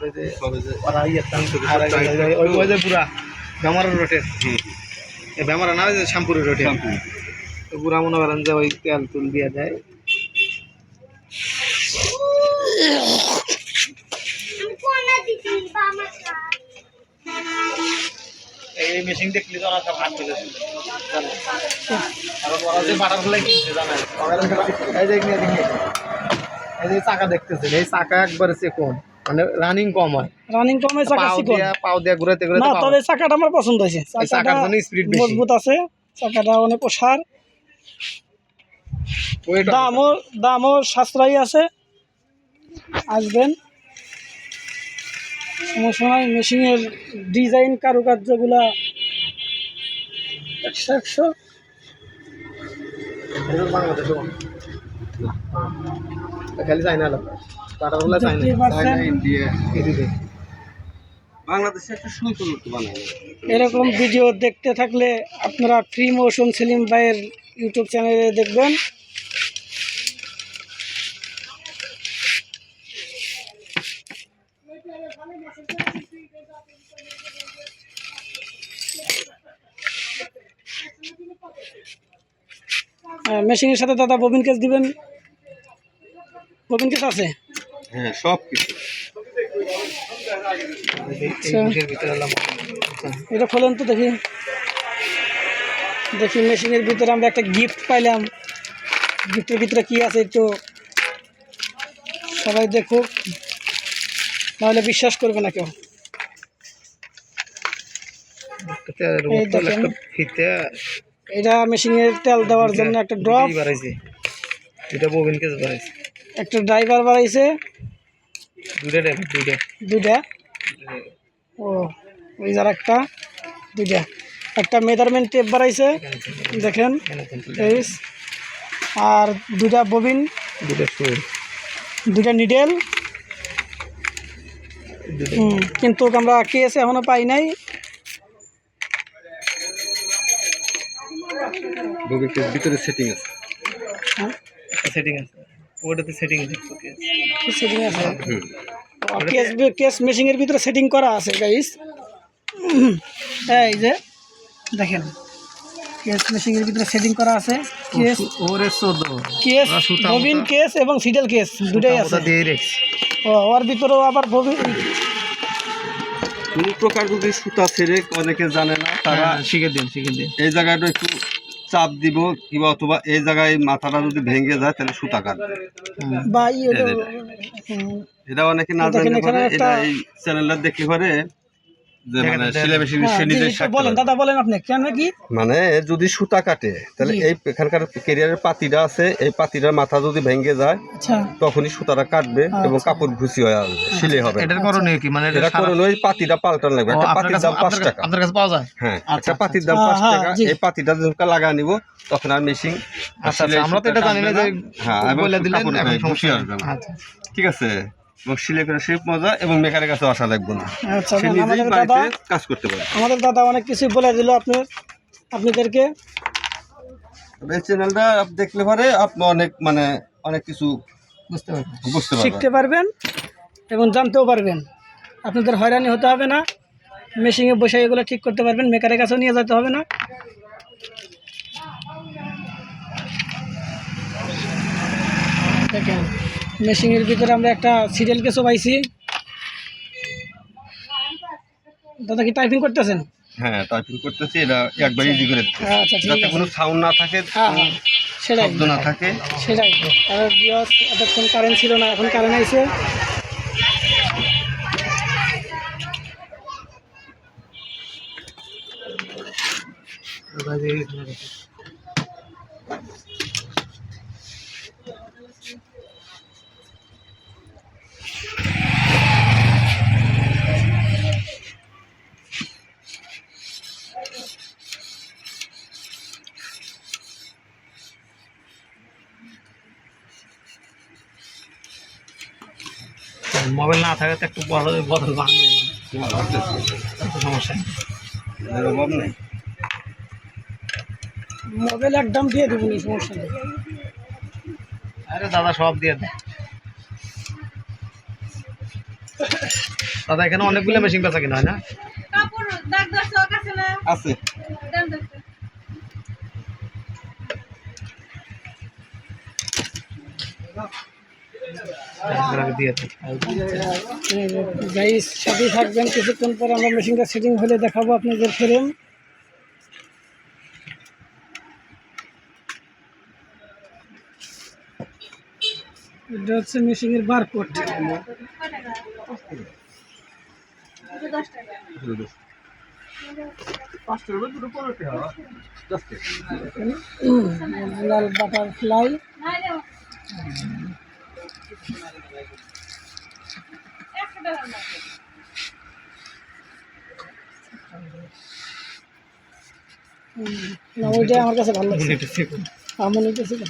ওই যে পুরা বেমারা রোটের বেমারা না যে শ্যামপুরের রোটে পুরা মনে করেন যে ওই তেল তুল দিয়ে দেয়। এই মেশিন দেখলি তো সব হাত তুলে বাটারফ্লাই কিনছে জানেন এই যে চাকা দেখতেছেন এই চাকা একবারে কম মানে রানিং কম হয় চাকা পাও দিয়ে ঘুরাতে ঘুরাতে না তবে চাকাটা আমার পছন্দ হয়েছে চাকার জন্য স্পিড বেশি মজবুত আছে চাকাটা অনেক ওসার দামও সাশ্রয়ী আছে আসবেন সমস্যা নাই মেশিনের ডিজাইন কারুকার্যগুলা 100 বাংলাদেশ খালি চাইনা বাংলাদেশে একটা সুন্দর বানায়। এরকম ভিডিও দেখতে থাকলে আপনারা ফ্রি মোশন সেলিম ভাইয়ের ইউটিউব চ্যানেলে দেখবেন। মেশিনের সাথে দাদা ববিন কেস দিবেন, ববিন কেস আছে হ্যাঁ সব কিছু। এটা খোলেন তো দেখি দেখি মেশিনের ভিতরে আমরা একটা গিফট পাইলাম, গিফটের ভিতরে কি আছে একটু সবাই দেখুক, নাহলে বিশ্বাস করবে না কেউ। এটা মেশিনের তেল দেওয়ার জন্য একটা ড্রপ বাড়াইছে, এটা ববিন কেস বাড়াইছে, একটা ড্রাইভার বাড়াইছে, দুইটা ও ওই যার দুইটা একটা মেজারমেন্ট টেপ বাড়াইছে দেখেন আর দুইটা ববিন, দুইটা নিডেল। কিন্তু আমরা কেস এখনো পাই নাই। ভিতরে সেটিং আছে, সেটিং আছে ওটাতে সেটিং আছে, সেটিং আছে কেস মেশিনের ভিতরে সেটিং করা আছে গাইস। এই যে দেখেন কেস মেশিনের ভিতরে সেটিং করা আছে, কেস ওরে 14 কেস ববিন কেস এবং সিডেল কেস দুটোই আছে ওর ভিতরেও আবার ববিন কোন প্রকার যদি সুতা ছেড়ে অনেকে জানে না তারা শিখে দিন এই জায়গাটা একটু চাপ দিব কিংবা অথবা এই জায়গায় মাথাটা যদি ভেঙে যায় তাহলে সুতা কাটবে। এটা অনেকে না জানতে পারে, এটা এই চ্যানেলটা দেখলে পারে যে মানে সেলাই মেশিন বলেন দাদা বলেন আপনি কেন কি মানে যদি সুতা কাটে তাহলে এই এখানকার ক্যারিয়ারের পাতিটা আছে, এই পাতিটার মাথা যদি ভেঙে যায় তখনই সুতাটা কাটবে এবং কাপড় ঘুষি হয়ে আসবে, সিলে হবে। এটার করণীয় কি? মানে এটা করণীয় ওই পাতিটা পাল্টানো লাগবে। একটা পাতির দাম 5 টাকা আপনার কাছে পাওয়া যায়? হ্যাঁ, একটা পাতির দাম 5 টাকা। এই পাতিটা যখন লাগা নিব তখন আর মেশিন আমরা তো এটা জানি না যে হ্যাঁ বলে দিলেন এখন সমস্যা আসবে না। ঠিক আছে, এবং সিলে করে শেপ মজা এবং মেকারের কাছে আসা লাগবে না, সে নিজেই বাড়িতে কাজ করতে পারে। আমাদের দাদা অনেক কিছু বলে দিল আপনাদেরকে। এই চ্যানেলটা দেখলে পরে আপনি অনেক কিছু বুঝতে পারবেন, শিখতে পারবেন এবং জানতেও পারবেন। আপনাদের হয়রানি হতে হবে না, মেশিনে বসে এগুলো ঠিক করতে পারবেন, মেকারের কাছেও নিয়ে যেতে হবে না। দেখেন মেশিনের ভিতরে আমরা একটা সিরিয়াল কেসও পাইছি। দাদা কি টাইপিং করতেছেন? হ্যাঁ টাইপিং করতেছি, এটা একবার ইজি করে আচ্ছা ঠিক আছে, কোনো সাউন্ড না থাকে, সেটাই শব্দ না থাকে, সেটাই। আর এতক্ষণ কারেন্ট ছিল না, এখন কারেন্ট আইছে। মোবাইল না থাকে তো একটু বদল ভাঙবে, সমস্যা নেই, মোবাইল একদম দিয়ে দেবো, সমস্যা নেই। আরে দাদা সব দিয়ে দেয়। দাদা এখানে অনেকগুলো মেশিন বেচা কিনা হয় না? আছে। গাইস সাথেই থাকবেন, কিছুক্ষণ পরে আমরা মেশিনটা সেটিং হলে দেখাবো আপনাদের ফ্রেম। এটা হচ্ছে মেশিনের বারকোড। লাল বাটারফ্লাই। না ওইটা আমার কাছে ভালো লাগছে, আমার নিতেছি না।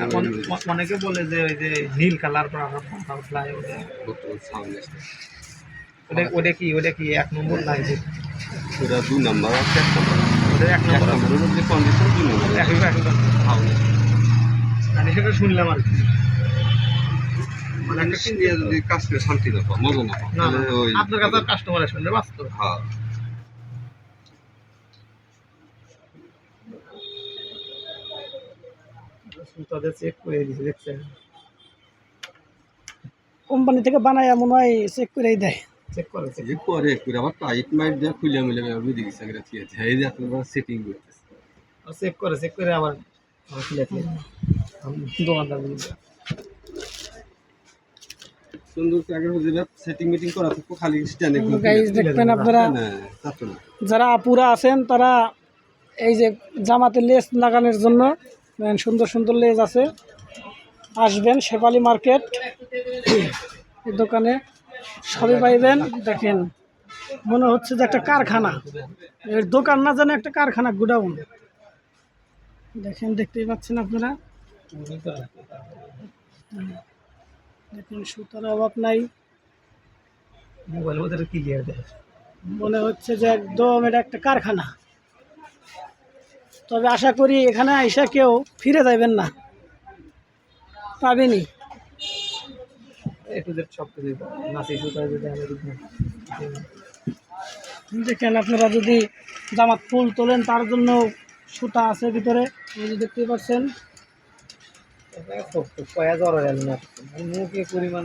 এখন অনেকে বলে যে ওই যে নীল কালার বাটারফ্লাই, ওটা কি 1 নম্বর না? ওটা 2 নাম্বার আছে, 1 নম্বর যে কন্ডিশন 2 নম্বর। আমি সেটা শুনলাম আর কি। মানে একটা কিনে যদি কাস্টমার শান্তি না পায়, মজা না পায়, না তাহলে ওই আপনার কাছে কাস্টমার আসবে বাস্তব। হ্যাঁ তাদের চেক করে দিয়েছে, দেখছেন কোম্পানি থেকে বানায় মনে হয় চেক করেই দেয়। চেক করে যে করে করে আবার টাইট মাইট দিয়ে খুলে মিলে বুঝে গেছে এগুলো ঠিক আছে, এই যে আপনারা সেটিং করতেছে চেক করে আবার খুলে দিয়ে দোকানদার সুন্দর আগের যে সেটিং মিটিং করা থাকতো, খালি স্ট্যান্ডে গাইস দেখবেন আপনারা যারা আপুরা আছেন তারা এই যে জামাতে লেস লাগানোর জন্য সুন্দর সুন্দর লেস আছে, আসবেন শেফালি মার্কেট, এই দোকানে সবই পাইবেন। দেখেন মনে হচ্ছে যে একটা কারখানা, এর দোকান না জানে একটা কারখানা, গুডাউন। দেখেন দেখতেই পাচ্ছেন আপনারা, দেখুন সুতার অভাব নাই। মোবাইল মধ্যে ক্লিয়ার দেয়, মনে হচ্ছে যে একদম এটা একটা কারখানা। তবে আশা করি এখানে আইসা কেউ ফিরে যাবেন না, পাবেনি। দেখেন আপনারা যদি জামাত ফুল তোলেন তার জন্য সুতা আছে ভিতরে, দেখতেই পাচ্ছেন। পরিমাণ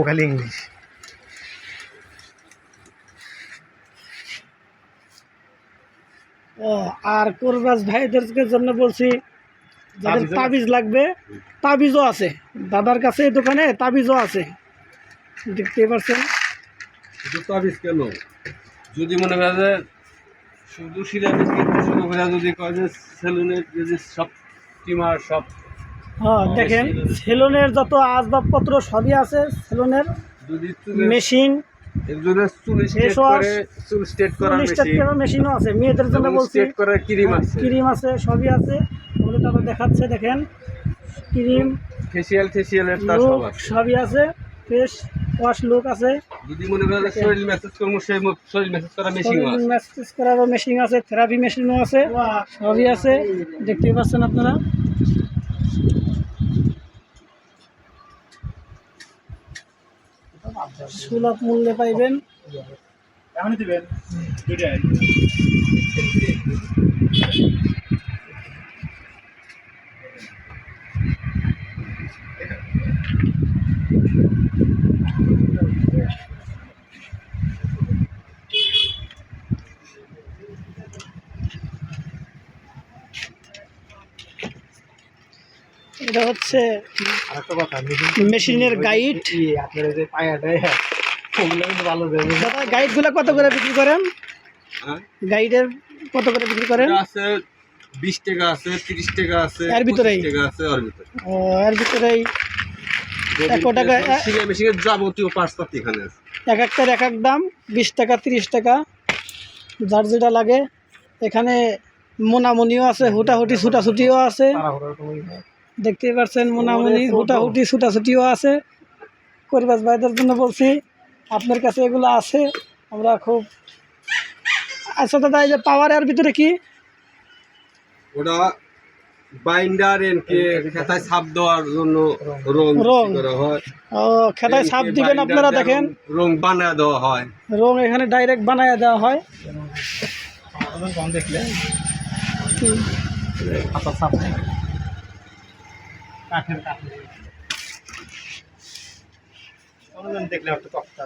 খালি ইংলিশ। আর কোরবাজ ভাইদের জন্য বলছি, যাদের তাবিজ লাগবে তাবিজও আছে দাদার কাছে, এই দোকানে তাবিজও আছে, দেখতে পাচ্ছেন। তাবিজ কেন, যদি মনে করে যে শুধু সিরামিক শুরু করে যদি কয় যে সেলুনের যে সব টিমার সব, হ্যাঁ দেখেন সেলুনের যত আসবাবপত্র সবই আছে, সেলুনের মেশিন, মেশিনও আছে, মেয়েদের জন্য বলছি ক্রিম আছে, সবই আছে। ওগুলো তারপর দেখাচ্ছে, দেখেন ক্রিম ফেসিয়ালের সবই আছে, ফেস ওয়াশ লুক আছে, যদি মনে করেন শরীর ম্যাসেজ করব সেই শরীর ম্যাসেজ করা মেশিন আছে, ম্যাসেজ করারও মেশিন আছে, থেরাপি মেশিনও আছে, সবই আছে, দেখতেই পাচ্ছেন আপনারা। সুলভ মূল্যে পাইবেন। দিবেন এটা হচ্ছে মেশিনের গাইড। দাদা গাইডগুলো কত করে বিক্রি করেন? গাইডের কত করে বিক্রি করেন? 20 টাকা আছে, 30 টাকা আছে, এর ভিতরেই এর ভিতরেই 1 টাকা মেশিনের যাবতীয় পার্টস এখানে আছে, এক একটার এক এক দাম, 20 টাকা 30 টাকা, যার যেটা লাগে। এখানে মোনামুনিও আছে, হুটাহুটি ছুটাছুটিও আছে, দেখতেই পাচ্ছেন মোনামুনি হুটাহুটি ছুটাছুটিও আছে। কোরবাজ ভাইদের জন্য বলছি আপনার কাছে এগুলো আছে, আমরা খুব। আচ্ছা দাদা, এই যে পাওয়ার এর ভিতরে কি? ওটা বাইন্ডার এনকে খেতায় ছাপ দেওয়ার জন্য রং রং করা হয়। ও, খেতায় ছাপ দিবেন আপনারা, দেখেন রং বানায় দেওয়া হয়, রং এখানে ডাইরেক্ট বানায় দেওয়া হয়। দেখলে দেখলে একটা তক্তা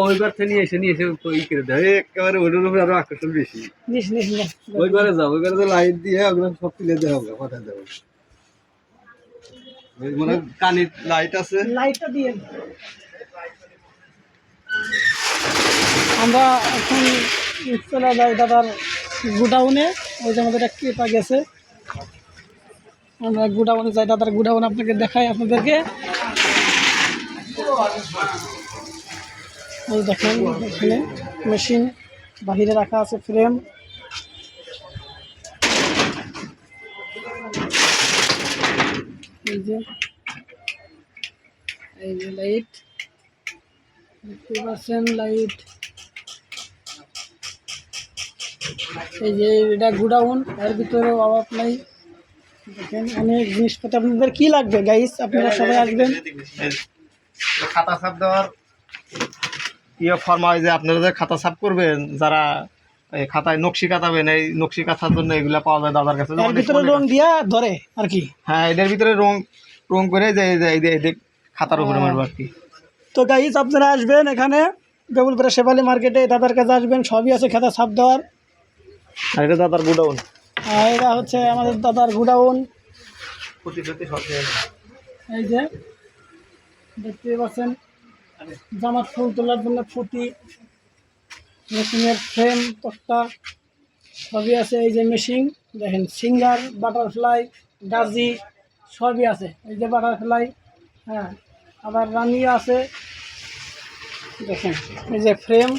ওইবার থেকে নিয়ে এসে ই করে দেয় একেবারে ওইটার উপরে আরো আকর্ষণ বেশি। ওইবারে যাও, ওইবারে তো লাইট দিয়ে ওগুলো সব তুলে দেওয়া হবে, পাঠায় দেওয়া হবে। মানে কানের লাইট আছে, লাইটটা দিয়ে আমরা এখন চলে যাই দাদার গুডাউনে। ওই যে আমাদের একটা কেপা গেছে, আমরা গুডাউনে যাই। দাদার গুডাউন আপনাকে দেখাই আপনাদেরকে। ওই দেখেন এখানে মেশিন বাহিরে রাখা আছে, ফ্রেম। এই যে লাইট দেখতে পাচ্ছেন, লাইট। এই যে এটা গুডাউন, এর ভিতরেও অভাব নাই। দেখেন অনেক জিনিসপত্র। আপনাদের কি লাগবে গাইস, আপনারা সবাই আসবেন। খাতা ছাপ দেওয়ার ফর্মা, যে আপনারা যে খাতা ছাপ করবেন, যারা এই খাতায় নকশি কাটাবেন, এই নকশি কাটার জন্য এগুলা পাওয়া যায় দাদার কাছে। এর ভিতরে রং দিয়া ধরে আর কি। হ্যাঁ, এটার ভিতরে রং করে যে এই খাতার উপরে মারবো আর কি। তো গাইস আপনারা আসবেন এখানে বেগুলপাড়া শেফালি মার্কেটে, দাদার কাছে আসবেন, সবই আছে খাতা ছাপ দেওয়ার। আর এটা দাদার গুডাউন। আর এটা হচ্ছে আমাদের দাদার গুডাউন। এই যে দেখতে পাচ্ছেন, জামার ফুল তোলার জন্য ফুটি, মেশিনের ফ্রেম, তক্তা সবই আছে। এই যে মেশিন দেখেন, সিঙ্গার, বাটারফ্লাই, গাজি সবই আছে। এই যে বাটারফ্লাই, হ্যাঁ, আবার রানি আছে। দেখেন এই যে ফ্রেম,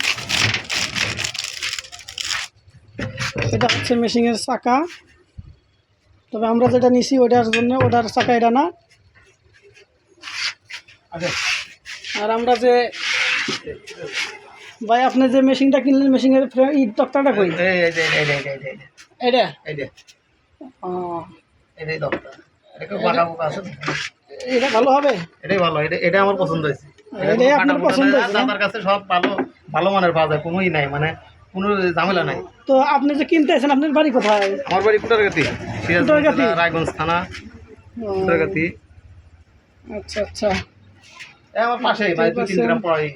এটা হচ্ছে মেশিনের চাকা। তবে আমরা যেটা নিছি ওটার জন্য, ওটার চাকা এটা না। আর আমরা যে ভাই, আপনি যে মেশিনটা কিনলেন, মেশিনের ফ্রেম ইট তক্তাটা কই? এটা ও, এটা ভালো হবে। এটাই ভালো, এটা আমার পছন্দ হয়েছে। এটাই আপনার পছন্দ হয়েছে? দাদার কাছে সব ভালো মানের পাওয়া যায়, কোনোই নাই, মানে কোনো ঝামেলা নাই। তো আপনি যে কিনতে আছেন, আপনার বাড়ি কোথায়? আমার বাড়ি কুটারগাতি, কুটারগাতি? রায়গঞ্জ থানা, ও, কুটারগাতি। আচ্ছা আচ্ছা। আমার পাশেই, মানে 2-3 গ্রাম পরেই।